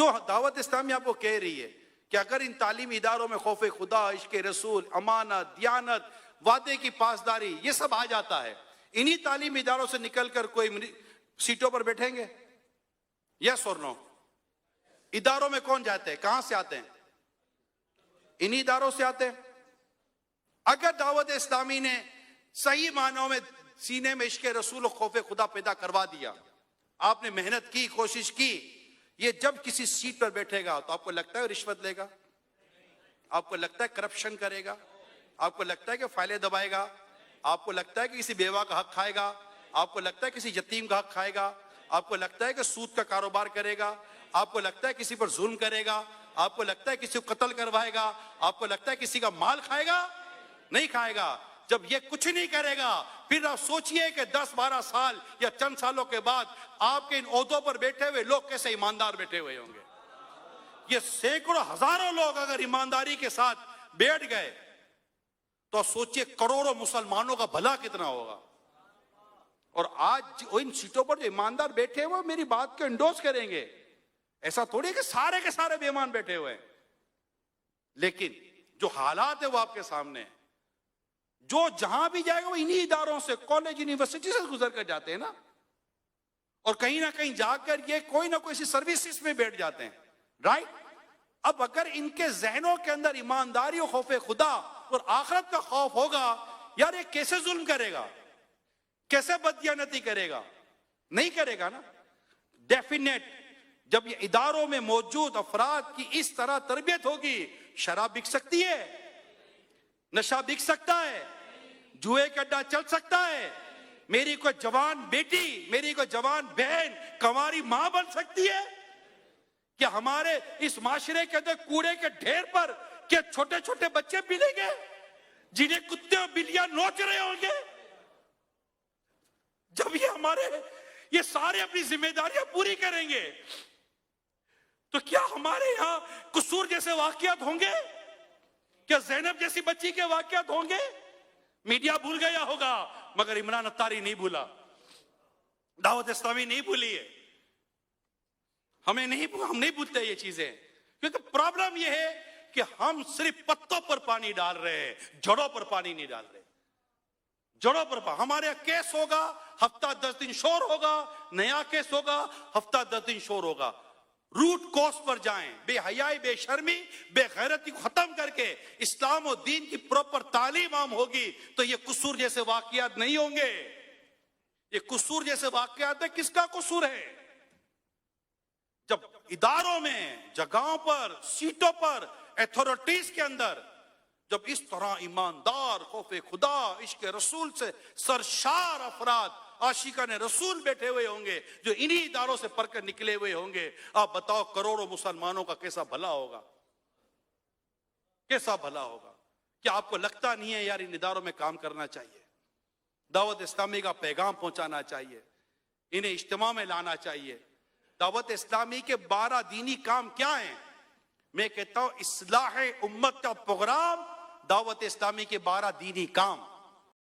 तो दावत इस्लामी आपको कह रही है कि अगर इन तालीमी इदारों में खौफ खुदा, इश्क रसूल, अमानत, दियानत, वादे की पासदारी, ये सब आ जाता है, इन्हीं तालीमी इदारों से निकलकर कोई सीटों पर बैठेंगे? यस और नो? इदारों में कौन जाते हैं? कहां से आते हैं? इन्हीं इदारों से आते हैं। अगर दावत इस्लामी ने सही मानों में सीने में इश्क रसूल और खौफ खुदा पैदा करवा दिया, आपने मेहनत की, कोशिश की, ये जब किसी सीट पर बैठेगा तो आपको लगता है रिश्वत लेगा? आपको लगता है करप्शन करेगा? आपको लगता है कि फाइलें दबाएगा? आपको लगता है कि किसी बेवा का हक खाएगा? आपको लगता है किसी यतीम का हक खाएगा? आपको लगता है कि सूद का कारोबार करेगा? आपको लगता है किसी पर जुल्म करेगा? आपको लगता है किसी को कत्ल करवाएगा? आपको लगता है किसी का माल खाएगा? नहीं खाएगा। जब ये कुछ नहीं करेगा, फिर आप सोचिए कि 10-12 साल या चंद सालों के बाद आपके इन ओहदों पर बैठे हुए लोग कैसे ईमानदार बैठे हुए होंगे। ये सैकड़ों हजारों लोग अगर ईमानदारी के साथ बैठ गए तो सोचिए करोड़ों मुसलमानों का भला कितना होगा। और आज इन सीटों पर जो ईमानदार बैठे हुए मेरी बात को इंडोर्स करेंगे, ऐसा थोड़ी कि सारे के सारे बेईमान बैठे हुए हैं, लेकिन जो हालात है वो आपके सामने है। जो जहां भी जाएगा वो इन्हीं इदारों से, कॉलेज यूनिवर्सिटी से गुजर कर जाते हैं ना, और कहीं ना कहीं जाकर ये कोई ना कोई सर्विसेज में बैठ जाते हैं, राइट? अब अगर इनके जहनों के अंदर ईमानदारी और खौफ खुदा और आखिरत का खौफ होगा, यार ये कैसे जुल्म करेगा, कैसे बददियानती करेगा? नहीं करेगा ना। डेफिनेट जब ये इदारों में मौजूद अफराद की इस तरह तरबियत होगी, शराब बिक सकती है, नशा बिक सकता है, जुए का अड्डा चल सकता है, मेरी कोई जवान बेटी, मेरी कोई जवान बहन कंवारी मां बन सकती है। क्या हमारे इस माशरे के अंदर कूड़े के ढेर पर क्या छोटे छोटे बच्चे मिलेंगे जिन्हें कुत्ते और बिल्लियां नोच रहे होंगे? जब ये सारे अपनी जिम्मेदारियां पूरी करेंगे तो क्या हमारे यहां कसूर जैसे वाकयात होंगे? क्या ज़ैनब जैसी बच्ची के वाकयात होंगे? मीडिया भूल गया होगा मगर इमरान अत्तारी नहीं भूला, दावत इस्लामी नहीं भूली है। हम नहीं भूलते ये चीजें, क्योंकि प्रॉब्लम ये है कि हम सिर्फ पत्तों पर पानी डाल रहे हैं, जड़ों पर पानी नहीं डाल रहे। जड़ों पर हमारे यहाँ केस होगा, हफ्ता 10 दिन शोर होगा, नया केस होगा, हफ्ता 10 दिन शोर होगा। रूट कोर्स पर जाएं, बेहयाई, बेशर्मी, बेगैरती को खत्म करके इस्लाम और दीन की प्रॉपर तालीम आम होगी तो ये कसूर जैसे वाकयात नहीं होंगे। ये कसूर जैसे वाकयात में किसका कसूर है? जब इदारों में, जगहों पर, सीटों पर, अथॉरिटीज के अंदर जब इस तरह ईमानदार, खौफ खुदा, इश्क रसूल से सरशार अफराद, आशिकाने रसूल बैठे हुए होंगे जो इन्हीं इदारों से पढ़कर निकले हुए होंगे, आप बताओ करोड़ों मुसलमानों का कैसा भला होगा? कैसा भला होगा? क्या आपको लगता नहीं है यार इन इदारों में काम करना चाहिए, दावत इस्लामी का पैगाम पहुंचाना चाहिए, इन्हें इज्तिमा में लाना चाहिए? दावत इस्लामी के 12 दीनी काम क्या हैं? मैं कहता हूं इस्लाह उम्मत का प्रोग्राम दावत इस्लामी के 12 दीनी काम।